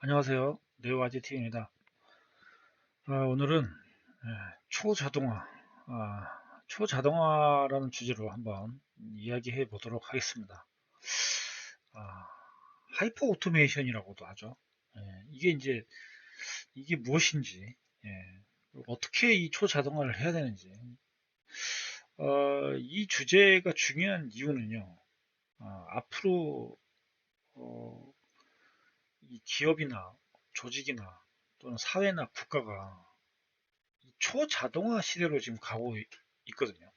안녕하세요. 네오아지T입니다. 오늘은 초자동화, 초자동화라는 주제로 한번 이야기해 보도록 하겠습니다. 아, 하이퍼 오토메이션이라고도 하죠. 이게 무엇인지, 예, 어떻게 이 초자동화를 해야 되는지, 이 주제가 중요한 이유는요. 앞으로 어, 이 기업이나 조직이나 또는 사회나 국가가 초자동화 시대로 지금 가고 있거든요.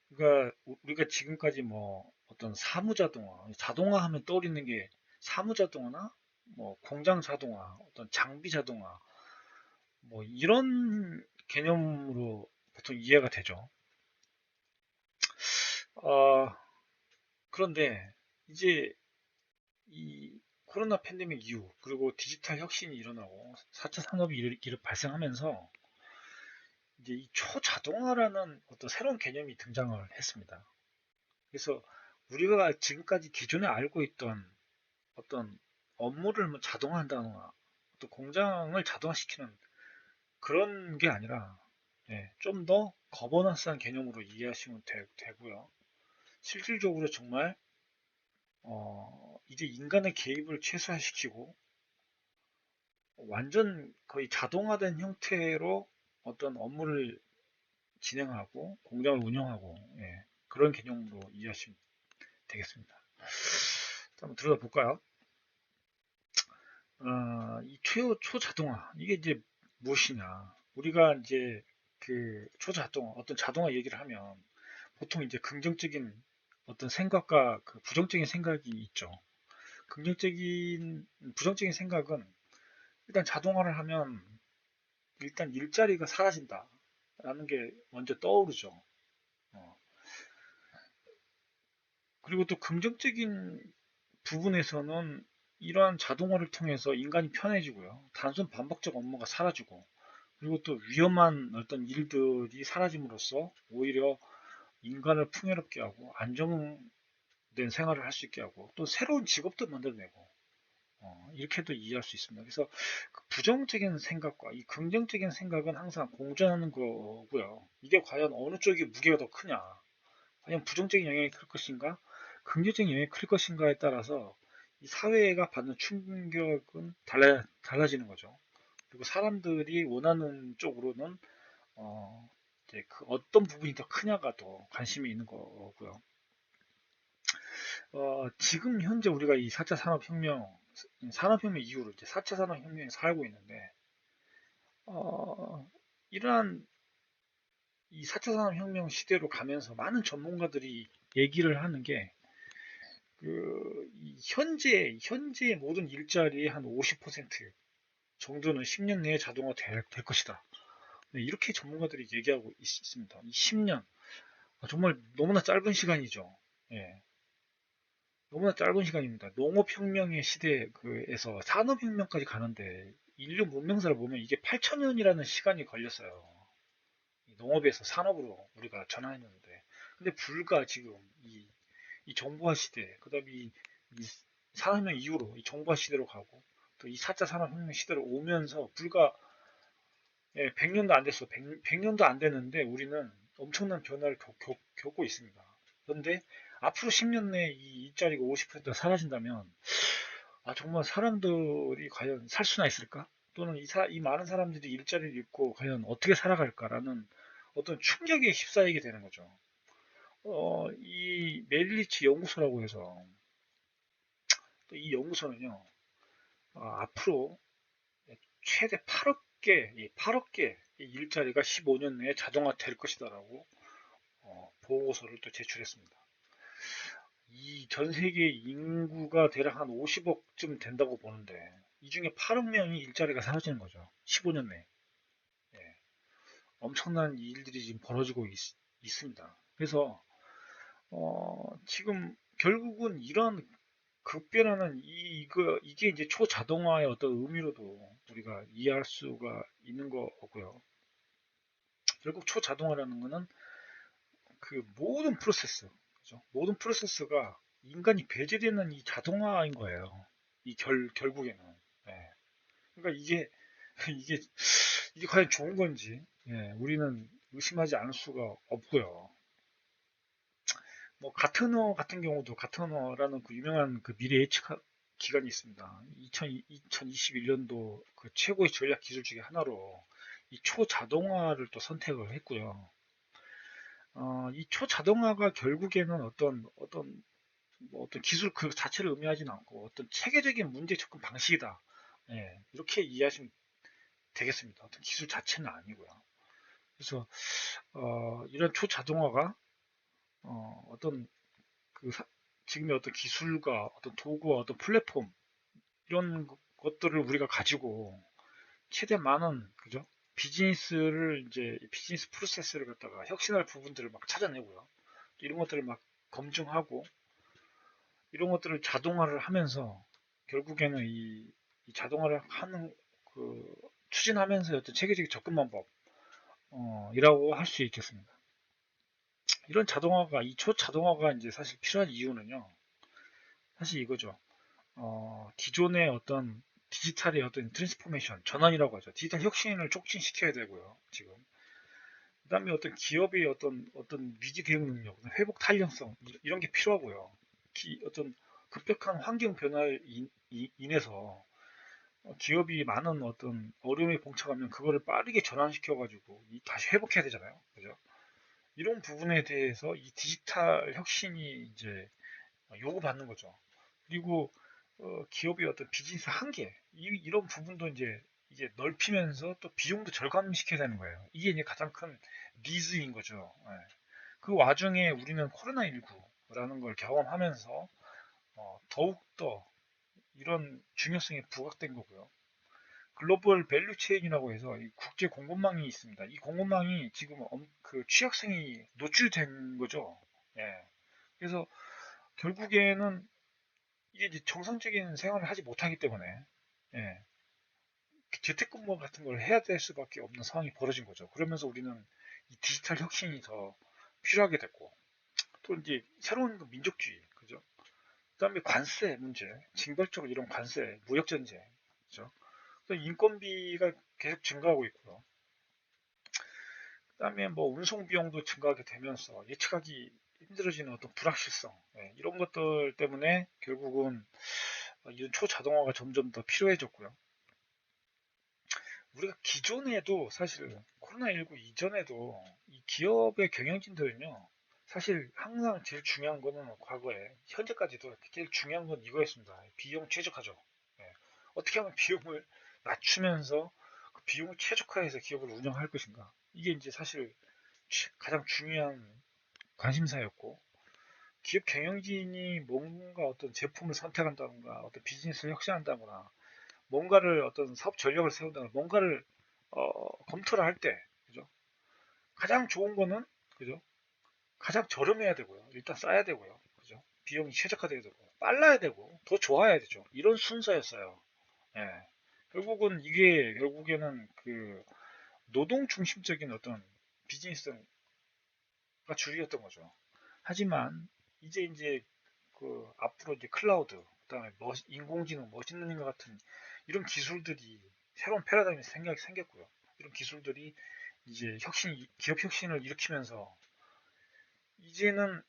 그러니까 우리가 지금까지 뭐 어떤 사무자동화, 자동화 하면 떠오르는 게 사무자동화나 뭐 공장 자동화, 어떤 장비 자동화, 뭐 이런 개념으로 보통 이해가 되죠. 어, 그런데 이제 이 코로나 팬데믹 이후 그리고 디지털 혁신이 일어나고 4차 산업이 발생하면서 이제 이 초자동화라는 어떤 새로운 개념이 등장을 했습니다. 그래서 우리가 지금까지 기존에 알고 있던 어떤 업무를 뭐 자동화한다거나 또 공장을 자동화시키는 그런 게 아니라 좀 더 거버넌스한 개념으로 이해하시면 되고요. 실질적으로 정말 이제 인간의 개입을 최소화시키고 완전 거의 자동화된 형태로 어떤 업무를 진행하고 공장을 운영하고 그런 개념으로 이해하시면 되겠습니다. 한번 들어가 볼까요? 이 초자동화, 이게 이제 무엇이냐. 우리가 이제 그 초자동화, 어떤 자동화 얘기를 하면 보통 이제 긍정적인 어떤 생각과 그 부정적인 생각이 있죠. 부정적인 생각은 일단 자동화를 하면 일단 일자리가 사라진다. 라는 게 먼저 떠오르죠. 어, 그리고 또 긍정적인 부분에서는 이러한 자동화를 통해서 인간이 편해지고요. 단순 반복적 업무가 사라지고 그리고 또 위험한 어떤 일들이 사라짐으로써 오히려 인간을 풍요롭게 하고 안정된 생활을 할 수 있게 하고 또 새로운 직업도 만들어내고 이렇게도 이해할 수 있습니다. 그래서 그 부정적인 생각과 이 긍정적인 생각은 항상 공존하는 거고요. 이게 과연 어느 쪽이 무게가 더 크냐? 과연 부정적인 영향이 클 것인가? 긍정적인 영향이 클 것인가에 따라서 이 사회가 받는 충격은 달라지는 거죠. 그리고 사람들이 원하는 쪽으로는 이제 그 어떤 부분이 더 크냐가 더 관심이 있는 거고요. 지금 현재 우리가 이 4차 산업혁명 이후로 이제 4차 산업혁명에 살고 있는데, 이러한 이 4차 산업혁명 시대로 가면서 많은 전문가들이 얘기를 하는 게, 현재 모든 일자리의 한 50% 정도는 10년 내에 자동화 될 것이다. 네, 이렇게 전문가들이 얘기하고 있습니다. 이 10년. 정말 너무나 짧은 시간이죠. 예, 너무나 짧은 시간입니다. 농업혁명의 시대에서 산업혁명까지 가는데 인류 문명사를 보면 이게 8천년이라는 시간이 걸렸어요. 농업에서 산업으로 우리가 전환했는데. 근데 불과 지금 이 정보화 시대, 그 다음에 이 산업혁명 이후로 이 정보화 시대로 가고 또 이 4차 산업혁명 시대로 오면서 불과 100년도 안 됐어. 100년도 안 됐는데 우리는 엄청난 변화를 겪고 있습니다. 그런데 앞으로 10년 내에 이 일자리가 50%가 사라진다면 정말 사람들이 과연 살 수나 있을까? 또는 이 많은 사람들이 일자리를 잃고 과연 어떻게 살아갈까라는 어떤 충격에 휩싸이게 되는 거죠. 이 메릴리치 연구소라고 해서 또 이 연구소는요, 앞으로 최대 8억 개 일자리가 15년 내에 자동화될 것이다라고 보고서를 또 제출했습니다. 이 전 세계 인구가 대략 한 50억쯤 된다고 보는데 이 중에 8억 명이 일자리가 사라지는 거죠. 15년 내에. 예, 엄청난 일들이 지금 벌어지고 있습니다. 그래서 지금 결국은 이런 급변하는 이게 이제 초자동화의 어떤 의미로도 우리가 이해할 수가 있는 거고요. 결국 초자동화라는 거는 그 모든 프로세스, 그죠? 모든 프로세스가 인간이 배제되는 이 자동화인 거예요. 결국에는. 예. 그러니까 이게 이게 이게 과연 좋은 건지 예, 우리는 의심하지 않을 수가 없고요. 뭐 가트너 같은 경우도 가트너라는 그 유명한 그 미래 예측 기관이 있습니다. 2021년도 그 최고의 전략 기술 중에 하나로 이 초자동화를 또 선택을 했고요. 이 초자동화가 결국에는 어떤 기술 그 자체를 의미하지는 않고 어떤 체계적인 문제 접근 방식이다. 예, 이렇게 이해하시면 되겠습니다. 어떤 기술 자체는 아니고요. 그래서 이런 초자동화가 어떤 그 지금의 어떤 기술과 어떤 도구와 어떤 플랫폼 이런 것들을 우리가 가지고 최대한 많은 그죠? 비즈니스를 이제 비즈니스 프로세스를 갖다가 혁신할 부분들을 막 찾아내고요. 이런 것들을 막 검증하고 이런 것들을 자동화를 하면서 결국에는 이 자동화를 하는 그 추진하면서 어떤 체계적인 접근 방법 이라고 할 수 있겠습니다. 이런 자동화가 이 초자동화가 이제 사실 필요한 이유는요. 사실 이거죠. 기존의 어떤 디지털의 어떤 트랜스포메이션, 전환이라고 하죠. 디지털 혁신을 촉진시켜야 되고요. 지금. 그다음에 어떤 기업의 어떤 위기 대응 능력, 회복 탄력성 이런 게 필요하고요. 어떤 급격한 환경 변화에 인해서 기업이 많은 어떤 어려움에 봉착하면 그거를 빠르게 전환시켜가지고 다시 회복해야 되잖아요. 그죠? 이런 부분에 대해서 이 디지털 혁신이 이제 요구받는 거죠. 그리고 기업의 어떤 비즈니스 한계 이런 부분도 이제 넓히면서 또 비용도 절감시켜야 되는 거예요. 이게 이제 가장 큰 니즈인 거죠. 예. 그 와중에 우리는 코로나19라는 걸 경험하면서 더욱더 이런 중요성이 부각된 거고요. 글로벌 밸류 체인이라고 해서 이 국제 공급망이 있습니다. 이 공급망이 지금 그 취약성이 노출된 거죠. 예. 그래서 결국에는 이게 이제 정상적인 생활을 하지 못하기 때문에 예, 재택근무 같은 걸 해야 될 수밖에 없는 상황이 벌어진 거죠. 그러면서 우리는 이 디지털 혁신이 더 필요하게 됐고 또 이제 새로운 민족주의 그죠? 그다음에 관세 문제, 징벌적으로 이런 관세, 무역 전쟁 그죠? 인건비가 계속 증가하고 있고요. 그다음에 뭐 운송 비용도 증가하게 되면서 예측하기 힘들어지는 어떤 불확실성 예, 이런 것들 때문에 결국은 이런 초자동화가 점점 더 필요해졌고요. 우리가 기존에도 사실 코로나19 이전에도 이 기업의 경영진들은요, 사실 항상 제일 중요한 거는 과거에, 현재까지도 제일 중요한 건 이거였습니다. 비용 최적화죠. 예. 어떻게 하면 비용을 낮추면서 그 비용을 최적화해서 기업을 운영할 것인가. 이게 이제 사실 가장 중요한 관심사였고, 기업 경영진이 뭔가 어떤 제품을 선택한다던가, 어떤 비즈니스를 혁신한다거나, 뭔가를 어떤 사업 전략을 세운다거나, 뭔가를 검토를 할 때, 그죠? 가장 좋은 거는, 그죠? 가장 저렴해야 되고요. 일단 싸야 되고요. 그죠? 비용이 최적화돼야 되고, 빨라야 되고, 더 좋아야 되죠. 이런 순서였어요. 예. 결국에는 그 노동 중심적인 어떤 비즈니스가 주류였던 거죠. 하지만 이제 그 앞으로 이제 클라우드, 그다음에 인공지능, 머신러닝 같은 이런 기술들이 새로운 패러다임이 생겼고요. 이런 기술들이 이제 기업 혁신을 일으키면서 이제는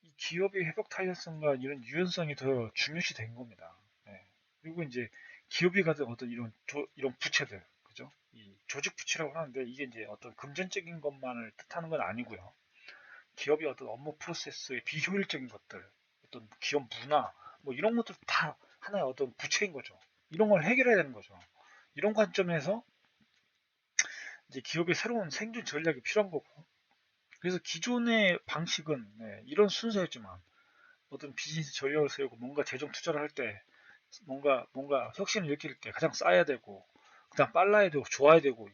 이 기업의 회복 탄력성과 이런 유연성이 더 중요시 된 겁니다. 예. 그리고 이제 기업이 가진 어떤 이런 부채들, 그죠? 이 조직 부채라고 하는데 이게 이제 어떤 금전적인 것만을 뜻하는 건 아니고요. 기업의 어떤 업무 프로세스의 비효율적인 것들, 어떤 기업 문화, 뭐 이런 것들 다 하나의 어떤 부채인 거죠. 이런 걸 해결해야 되는 거죠. 이런 관점에서 이제 기업의 새로운 생존 전략이 필요한 거고. 그래서 기존의 방식은 네, 이런 순서였지만 어떤 비즈니스 전략을 세우고 뭔가 재정 투자를 할 때 뭔가 혁신을 일으킬 때 가장 싸야 되고 그다음 빨라야 되고 좋아야 되고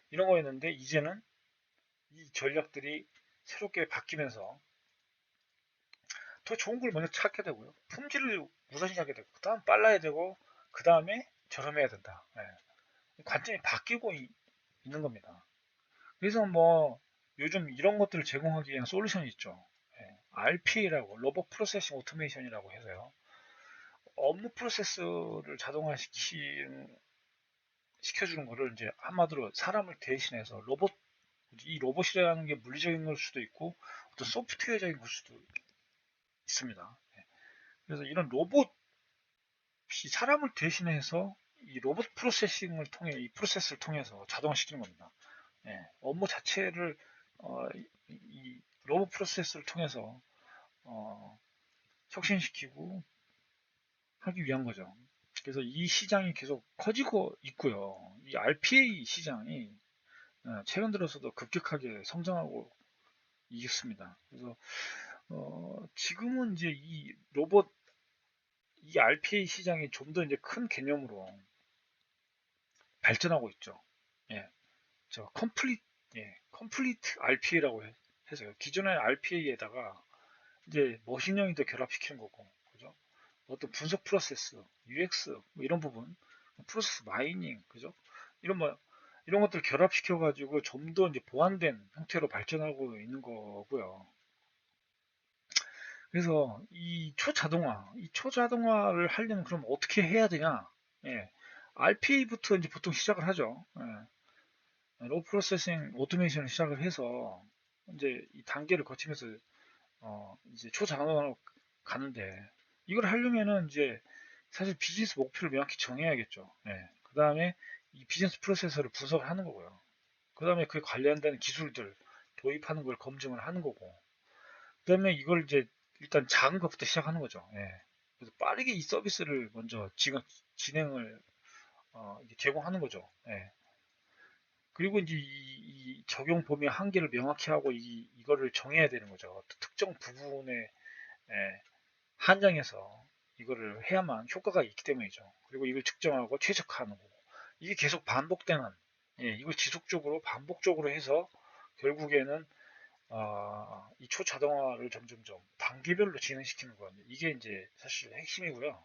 이런 거였는데 이제는 이 전략들이 새롭게 바뀌면서 더 좋은 걸 먼저 찾게 되고요. 품질을 우선시하게 되고, 그 다음 빨라야 되고, 그 다음에 저렴해야 된다. 예. 관점이 바뀌고 있는 겁니다. 그래서 뭐, 요즘 이런 것들을 제공하기 위한 솔루션이 있죠. 예. RPA라고, 로봇 프로세싱 오토메이션이라고 해서요. 업무 프로세스를 자동화시키는 시켜주는 거를 이제 한마디로 사람을 대신해서 로봇, 이 로봇이라는 게 물리적인 걸 수도 있고 어떤 소프트웨어적인 걸 수도 있습니다. 예. 그래서 이런 로봇이 사람을 대신해서 이 로봇 프로세싱을 통해 이 프로세스를 통해서 자동화시키는 겁니다. 예. 업무 자체를 이 로봇 프로세스를 통해서 어, 혁신시키고 하기 위한 거죠. 그래서 이 시장이 계속 커지고 있고요. 이 RPA 시장이 최근 들어서도 급격하게 성장하고 있습니다. 그래서 지금은 이제 이 로봇, 이 RPA 시장이 좀 더 이제 큰 개념으로 발전하고 있죠. 예, 저 컴플리트 RPA라고 해서요. 기존의 RPA에다가 이제 머신형이 더 결합시키는 거고, 그죠? 어떤 분석 프로세스, UX 뭐 이런 부분, 프로세스 마이닝, 그죠? 이런 뭐 이런 것들 결합시켜 가지고 좀 더 이제 보완된 형태로 발전하고 있는 거고요. 그래서 이 초자동화를 하려면 그럼 어떻게 해야 되냐? 예. RPA부터 이제 보통 시작을 하죠. 예. 로우 프로세싱 오토메이션을 시작을 해서 이제 이 단계를 거치면서 이제 초자동화로 가는데 이걸 하려면은 이제 사실 비즈니스 목표를 명확히 정해야겠죠. 예. 그 다음에 이 비즈니스 프로세서를 분석을 하는 거고요. 그 다음에 그에 관련된 기술들 도입하는 걸 검증을 하는 거고 그 다음에 이걸 이제 일단 작은 것부터 시작하는 거죠. 예. 그래서 빠르게 이 서비스를 먼저 지금 진행을 이제 제공하는 거죠. 예. 그리고 이제 이 적용 범위 한계를 명확히 하고 이거를 정해야 되는 거죠. 특정 부분에 한정해서 이거를 해야만 효과가 있기 때문이죠. 그리고 이걸 측정하고 최적화하는 거고 이게 계속 반복되는 이걸 지속적으로 반복적으로 해서 결국에는 이 초자동화를 점점점 단계별로 진행시키는 거 이게 이제 사실 핵심이고요.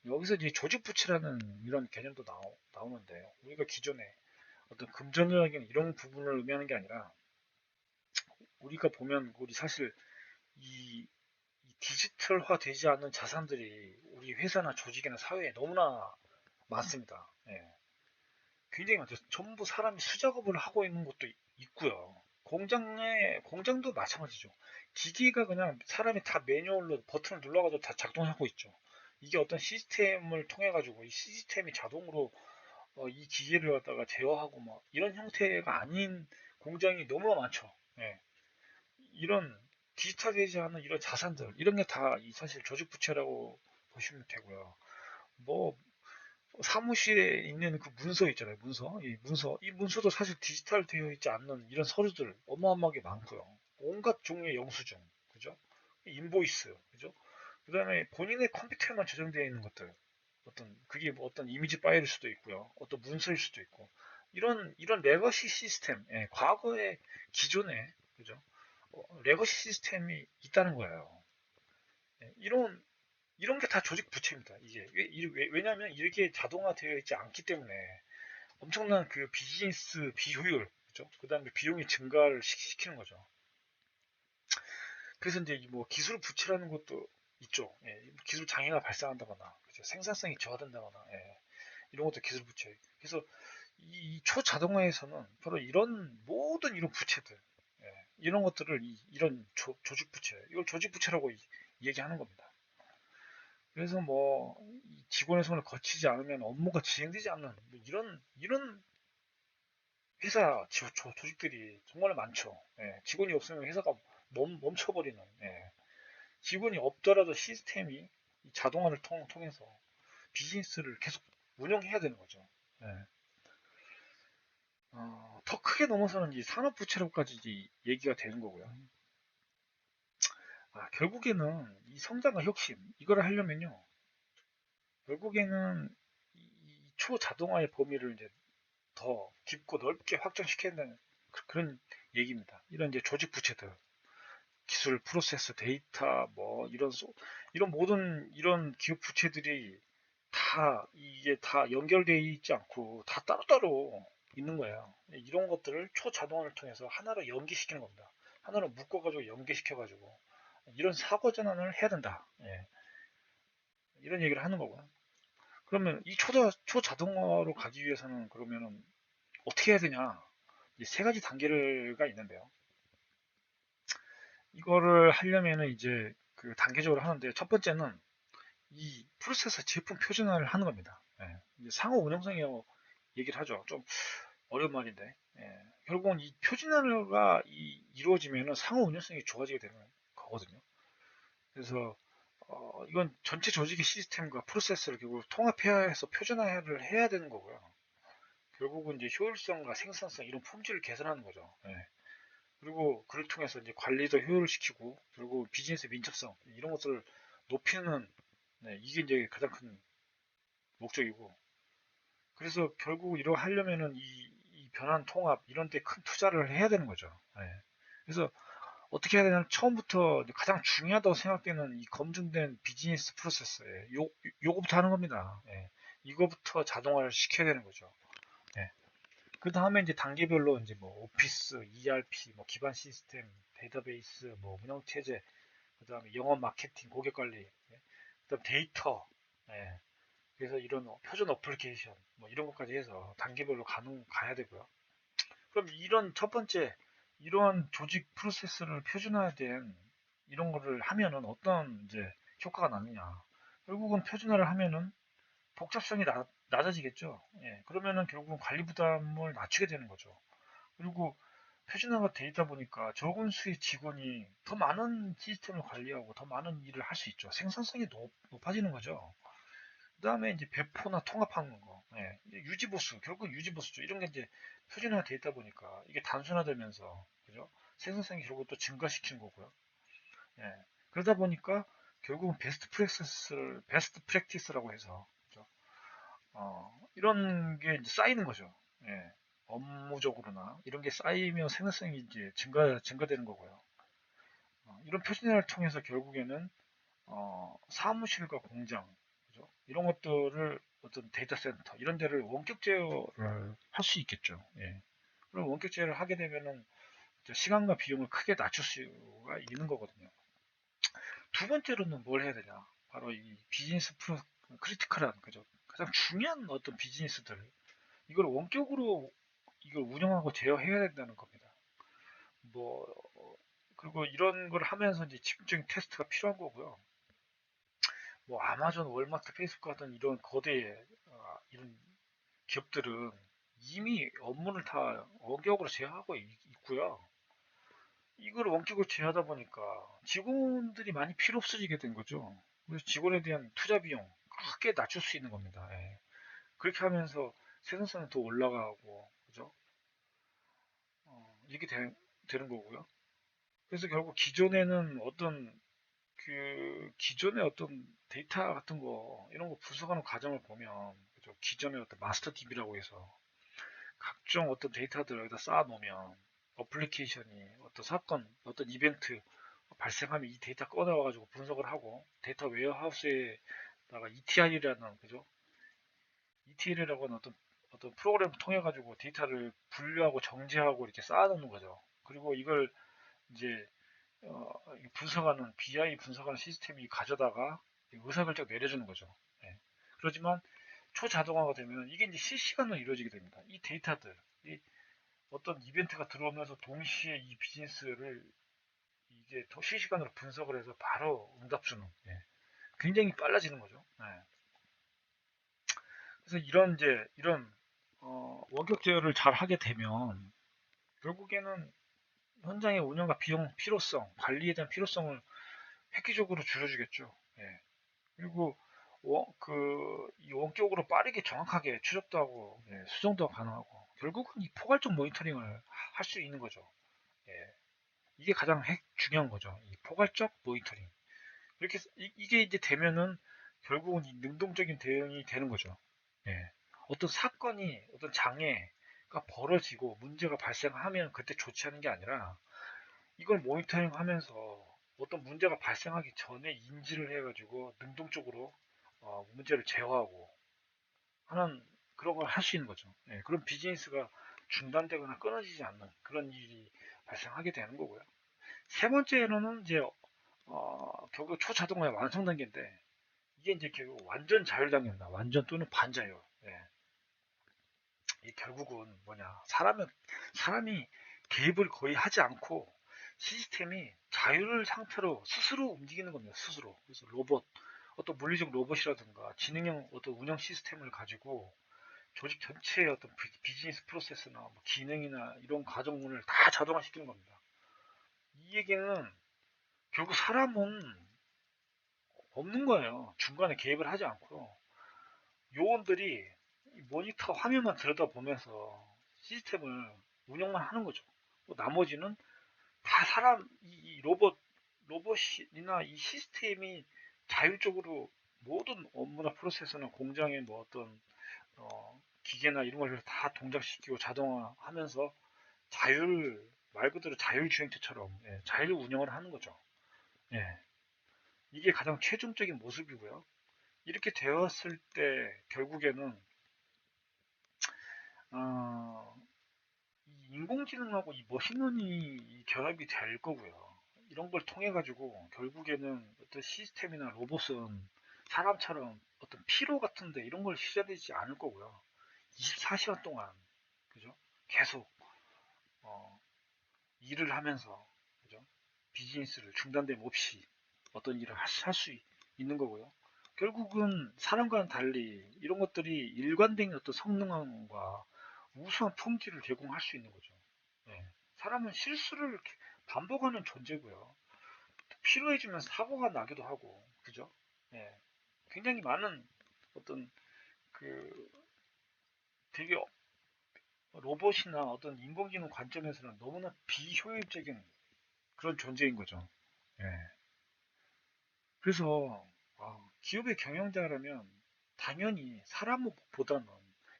여기서 이제 조직부채라는 이런 개념도 나오는데 우리가 기존에 어떤 금전적인 이런 부분을 의미하는 게 아니라 우리가 보면 우리 사실 이, 이 디지털화 되지 않는 자산들이 우리 회사나 조직이나 사회에 너무나 많습니다. 예. 굉장히 많죠. 전부 사람이 수작업을 하고 있는 것도 있고요. 공장도 마찬가지죠. 기기가 그냥 사람이 다 매뉴얼로 버튼을 눌러가지고 다 작동하고 있죠. 이게 어떤 시스템을 통해 가지고 이 시스템이 자동으로 이 기계를 갖다가 제어하고 뭐 이런 형태가 아닌 공장이 너무 많죠. 예. 이런 디지털되지 않은 이런 자산들 이런 게 다 사실 조직 부채라고 보시면 되고요. 뭐 사무실에 있는 그 문서 있잖아요. 이 문서도 사실 디지털 되어 있지 않는 이런 서류들 어마어마하게 많고요. 온갖 종류의 영수증, 그죠? 인보이스, 그죠? 그다음에 본인의 컴퓨터에만 저장되어 있는 것들, 그게 뭐 어떤 이미지 파일일 수도 있고요, 어떤 문서일 수도 있고, 이런 레거시 시스템, 과거의 기존에 그죠? 레거시 시스템이 있다는 거예요. 이런 게 다 조직 부채입니다. 이게 왜냐하면 이렇게 자동화되어 있지 않기 때문에 엄청난 그 비즈니스 비효율, 그죠? 그 다음에 비용이 증가를 시키는 거죠. 그래서 이제 뭐 기술 부채라는 것도 있죠. 예, 기술 장애가 발생한다거나, 그죠? 생산성이 저하된다거나, 이런 것도 기술 부채. 그래서 이 초자동화에서는 바로 이런 모든 이런 부채들, 이런 것들을 이런 조직 부채, 이걸 조직 부채라고 얘기하는 겁니다. 그래서 뭐 직원의 손을 거치지 않으면 업무가 진행되지 않는 뭐 이런 회사 조직들이 정말 많죠. 직원이 없으면 회사가 멈춰버리는. 직원이 없더라도 시스템이 자동화를 통해서 비즈니스를 계속 운영해야 되는 거죠. 예. 더 크게 넘어서는 이 산업 부채로까지 얘기가 되는 거고요. 결국에는 이 성장과 혁신 이거를 하려면요. 결국에는 이 초자동화의 범위를 이제 더 깊고 넓게 확장시켜야 된다는 그런 얘기입니다. 이런 이제 조직 부채들, 기술, 프로세스, 데이터, 뭐 이런 모든 이런 기업 부채들이 다 이게 다 연결되어 있지 않고 다 따로따로 있는 거예요. 이런 것들을 초자동화를 통해서 하나로 연계시키는 겁니다. 하나로 묶어가지고 연계시켜가지고 이런 사고 전환을 해야 된다. 이런 얘기를 하는 거고요. 그러면 이 초자동화로 가기 위해서는 그러면은 어떻게 해야 되냐? 이제 세 가지 단계가 있는데요. 이거를 하려면은 이제 그 단계적으로 하는데 첫 번째는 이 프로세서 제품 표준화를 하는 겁니다. 예, 이제 상호 운영성이라고 얘기를 하죠. 좀 어려운 말인데 결국은 이 표준화가 이루어지면은 상호 운영성이 좋아지게 되는 거거든요. 그래서 이건 전체 조직의 시스템과 프로세스를 결국 통합해서 표준화를 해야 되는 거고요. 결국은 이제 효율성과 생산성 이런 품질을 개선하는 거죠. 그리고 그를 통해서 이제 관리도 효율시키고 그리고 비즈니스 민첩성 이런 것들을 높이는 이게 이제 가장 큰 목적이고 그래서 결국 이러 하려면은 이 변환 통합 이런 데 큰 투자를 해야 되는 거죠. 그래서 어떻게 해야 되냐면 처음부터 가장 중요하다고 생각되는 이 검증된 비즈니스 프로세스 요거부터 하는 겁니다. 이거부터 자동화를 시켜야 되는 거죠. 그 다음에 이제 단계별로 이제 뭐 오피스, ERP, 뭐 기반 시스템, 데이터베이스, 뭐 운영 체제, 그 다음에 영업 마케팅, 고객 관리, 그다음 데이터, 예. 그래서 이런 표준 어플리케이션, 뭐 이런 것까지 해서 단계별로 가야 되고요. 그럼 이런 첫 번째 이런 조직 프로세스를 표준화된 이런 거를 하면은 어떤 이제 효과가 나느냐? 결국은 표준화를 하면은 복잡성이 낮아지겠죠. 그러면은 결국은 관리 부담을 낮추게 되는 거죠. 그리고 표준화가 돼 있다 보니까 적은 수의 직원이 더 많은 시스템을 관리하고 더 많은 일을 할 수 있죠. 생산성이 높아지는 거죠. 그 다음에 이제 배포나 통합하는 거, 유지보수, 결국 유지보수죠. 이런 게 이제 표준화가 돼 있다 보니까 이게 단순화되면서, 그죠? 생산성이 결국 또 증가시키는 거고요. 예. 그러다 보니까 결국은 베스트 프랙티스라고 해서, 그죠? 이런 게 이제 쌓이는 거죠. 예. 업무적으로나 이런 게 쌓이면 생산성이 이제 증가되는 거고요. 이런 표준화를 통해서 결국에는 사무실과 공장, 그죠? 이런 것들을 어떤 데이터 센터 이런 데를 원격 제어를 할 수 있겠죠. 그럼 원격 제어를 하게 되면은 시간과 비용을 크게 낮출 수가 있는 거거든요. 두 번째로는 뭘 해야 되냐? 바로 이 비즈니스 크리티컬한 그죠? 가장 중요한 어떤 비즈니스들 이걸 원격으로 이걸 운영하고 제어해야 된다는 겁니다. 뭐 그리고 이런 걸 하면서 이제 집중적인 테스트가 필요한 거고요. 뭐 아마존, 월마트, 페이스북 같은 이런 거대 이런 기업들은 이미 업무를 다 원격으로 제어하고 있고요. 이걸 원격으로 제어하다 보니까 직원들이 많이 필요 없어지게 된 거죠. 그래서 직원에 대한 투자 비용 크게 낮출 수 있는 겁니다. 그렇게 하면서 생산성이 더 올라가고, 그죠? 이게 되는 거고요. 그래서 결국 기존에는 기존의 어떤 데이터 같은 거, 이런 거 분석하는 과정을 보면, 그죠? 기존의 어떤 마스터 DB라고 해서 각종 어떤 데이터들을 여기다 쌓아놓으면 어플리케이션이 어떤 사건, 어떤 이벤트 발생하면 이 데이터 꺼내와가지고 분석을 하고 데이터 웨어하우스에다가 ETL이라는 그죠? ETL이라고 하는 어떤 프로그램을 통해 가지고 데이터를 분류하고 정제하고 이렇게 쌓아놓는 거죠. 그리고 이걸 이제 분석하는 BI 분석하는 시스템이 가져다가 의사결정 내려주는 거죠. 그렇지만 초자동화가 되면 이게 이제 실시간으로 이루어지게 됩니다. 이 데이터들, 이 어떤 이벤트가 들어오면서 동시에 이 비즈니스를 이게 실시간으로 분석을 해서 바로 응답 주는 굉장히 빨라지는 거죠. 그래서 이런 원격 제어를 잘 하게 되면 결국에는 현장의 운영과 비용 필요성, 관리에 대한 필요성을 획기적으로 줄여주겠죠. 그리고 이 원격으로 빠르게 정확하게 추적도 하고 수정도 가능하고 결국은 이 포괄적 모니터링을 할 수 있는 거죠. 예. 이게 가장 중요한 거죠. 이 포괄적 모니터링. 이렇게 이게 이제 되면은 결국은 이 능동적인 대응이 되는 거죠. 어떤 사건이 어떤 장애가 벌어지고 문제가 발생하면 그때 조치하는 게 아니라 이걸 모니터링하면서 어떤 문제가 발생하기 전에 인지를 해가지고 능동적으로 문제를 제어하고 하는 그런 걸 할 수 있는 거죠. 그런 비즈니스가 중단되거나 끊어지지 않는 그런 일이 발생하게 되는 거고요. 세 번째로는 이제 결국 초자동화의 완성 단계인데 이게 이제 결국 완전 자율당입니다. 완전 또는 반자율. 예. 이 결국은 뭐냐? 사람이 개입을 거의 하지 않고 시스템이 자율 상태로 스스로 움직이는 겁니다. 스스로. 그래서 로봇, 어떤 물리적 로봇이라든가 지능형 어떤 운영 시스템을 가지고 조직 전체의 어떤 비즈니스 프로세스나 뭐 기능이나 이런 과정문을 다 자동화시키는 겁니다. 이 얘기는 결국 사람은 없는 거예요. 중간에 개입을 하지 않고요. 요원들이 모니터 화면만 들여다보면서 시스템을 운영만 하는 거죠. 또 나머지는 다 이 로봇이나 이 시스템이 자율적으로 모든 업무나 프로세스나 공장의 뭐 어떤 기계나 이런 걸 다 동작시키고 자동화하면서 말 그대로 자율주행체처럼 자율 운영을 하는 거죠. 예, 이게 가장 최종적인 모습이고요. 이렇게 되었을 때 결국에는 어, 이 인공지능하고 이 머신러닝이 결합이 될 거고요. 이런 걸 통해 가지고 결국에는 어떤 시스템이나 로봇은 사람처럼 어떤 피로 같은데 이런 걸 시작되지 않을 거고요. 24시간 동안 그죠? 계속 어, 일을 하면서 그죠? 비즈니스를 중단됨 없이 어떤 일을 할 수 있는 거고요. 결국은 사람과는 달리 이런 것들이 일관된 어떤 성능과 우수한 품질을 제공할 수 있는 거죠. 예. 사람은 실수를 반복하는 존재고요. 필요해지면 사고가 나기도 하고, 그죠? 예. 굉장히 많은 어떤 그 되게 로봇이나 어떤 인공지능 관점에서는 너무나 비효율적인 그런 존재인 거죠. 예. 그래서 기업의 경영자라면 당연히 사람보다는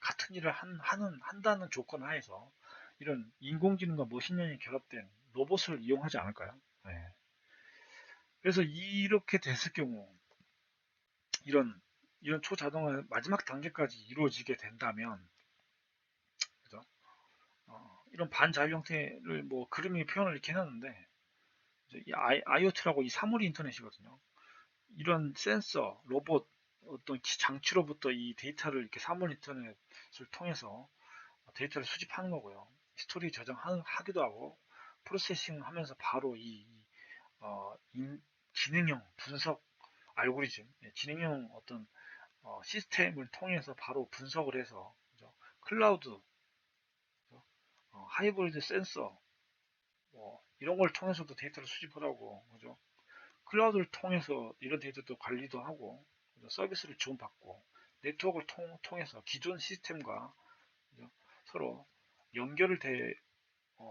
같은 일을 한다는 조건 하에서 이런 인공지능과 머신러닝이 결합된 로봇을 이용하지 않을까요? 예. 그래서 이렇게 됐을 경우 이런 초자동화 마지막 단계까지 이루어지게 된다면 그죠? 이런 반자율 형태를 뭐 그림이 표현을 이렇게 해놨는데 이 IoT라고 이 사물 인터넷이거든요. 이런 센서, 로봇, 어떤 장치로부터 이 데이터를 이렇게 사물 인터넷을 통해서 데이터를 수집하는 거고요. 스토리 저장하기도 하고 프로세싱 하면서 바로 어, 지능형 분석 알고리즘, 지능형 어떤 시스템을 통해서 바로 분석을 해서 그죠? 클라우드, 그죠? 하이브리드 센서 뭐 이런 걸 통해서도 데이터를 수집을 하고 그죠? 클라우드를 통해서 이런 데이터도 관리도 하고 서비스를 지원받고 네트워크를 통해서 기존 시스템과 서로 연결을 된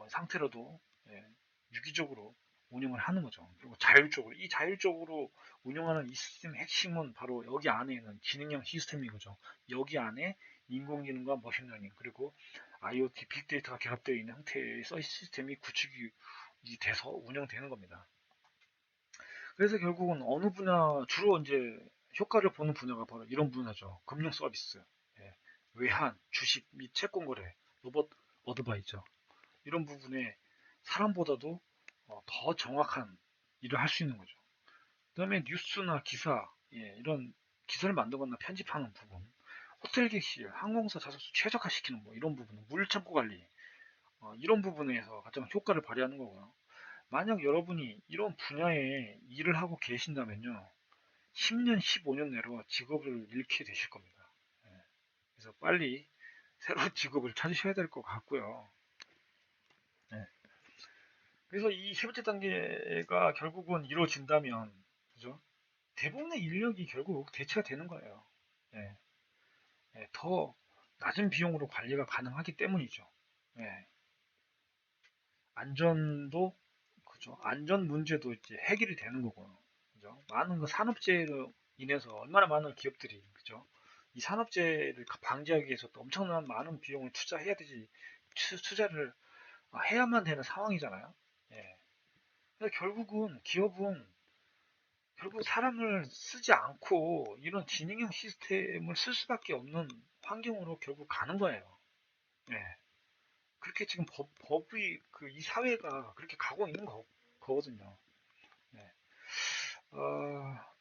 상태로도 예, 유기적으로 운영을 하는 거죠. 그리고 자율적으로 이 자율적으로 운영하는 이 시스템의 핵심은 바로 여기 안에 있는 지능형 시스템인 거죠. 여기 안에 인공지능과 머신러닝 그리고 IoT 빅데이터가 결합되어 있는 형태의 시스템이 구축이 돼서 운영되는 겁니다. 그래서 결국은 어느 분야, 주로 이제 효과를 보는 분야가 바로 이런 분야죠. 금융 서비스, 예, 외환, 주식 및 채권 거래, 로봇 어드바이저 이런 부분에 사람보다도 더 정확한 일을 할 수 있는 거죠. 그다음에 뉴스나 기사, 이런 기사를 만들거나 편집하는 부분, 호텔 객실, 항공사 자습수 최적화시키는 뭐 이런 부분, 물창고 관리 이런 부분에서 가장 효과를 발휘하는 거고요. 만약 여러분이 이런 분야에 일을 하고 계신다면요. 10년, 15년 내로 직업을 잃게 되실 겁니다. 예, 그래서 빨리 새로운 직업을 찾으셔야 될 것 같고요. 예, 그래서 이 세 번째 단계가 결국은 이루어진다면, 그죠? 대부분의 인력이 결국 대체가 되는 거예요. 예, 더 낮은 비용으로 관리가 가능하기 때문이죠. 예, 안전도 그죠. 안전 문제도 이제 해결이 되는 거고요. 그죠. 많은 그 산업재해로 인해서 얼마나 많은 기업들이 그죠. 이 산업재해를 방지하기 위해서 또 엄청난 많은 비용을 투자해야 되지 투자를 해야만 되는 상황이잖아요. 예. 그래서 결국은 기업은 결국 사람을 쓰지 않고 이런 지능형 시스템을 쓸 수밖에 없는 환경으로 결국 가는 거예요. 예. 그렇게 지금 법이 이 사회가 그렇게 가고 있는 거거든요. 네.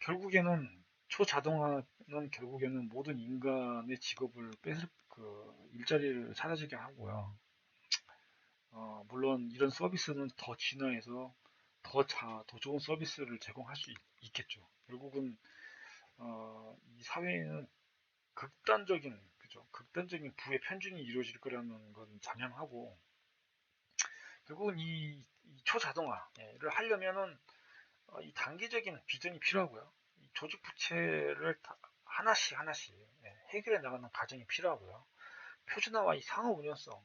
결국에는 초자동화는 결국에는 모든 인간의 직업을 뺏을 일자리를 사라지게 하고요. 물론 이런 서비스는 더 진화해서 더 좋은 서비스를 제공할 수 있겠죠. 결국은 이 사회에는 극단적인 부의 편중이 이루어질 거라는 건 자명하고, 결국은 이 초자동화를 하려면은 이 단기적인 비전이 필요하고요. 이 조직 부채를 하나씩 하나씩 해결해 나가는 과정이 필요하고요. 표준화와 이 상호 운영성,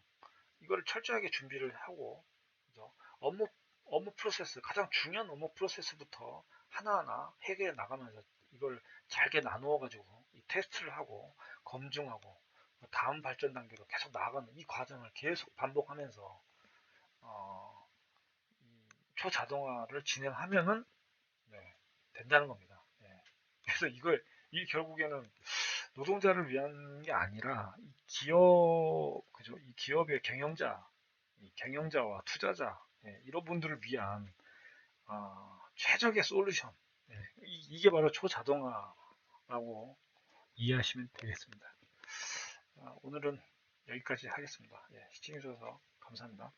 이거를 철저하게 준비를 하고, 그죠? 업무 업무 프로세스, 가장 중요한 업무 프로세스부터 하나하나 해결해 나가면서 이걸 잘게 나누어 가지고 이 테스트를 하고 검증하고 다음 발전 단계로 계속 나아가는 이 과정을 계속 반복하면서 어, 이 초자동화를 진행하면은 네, 된다는 겁니다. 예. 그래서 이 결국에는 노동자를 위한 게 아니라 이 그죠? 이 기업의 이 경영자와 투자자, 이런 분들을 위한 최적의 솔루션. 이게 바로 초자동화라고 이해하시면 되겠습니다. 오늘은 여기까지 하겠습니다. 시청해주셔서 감사합니다.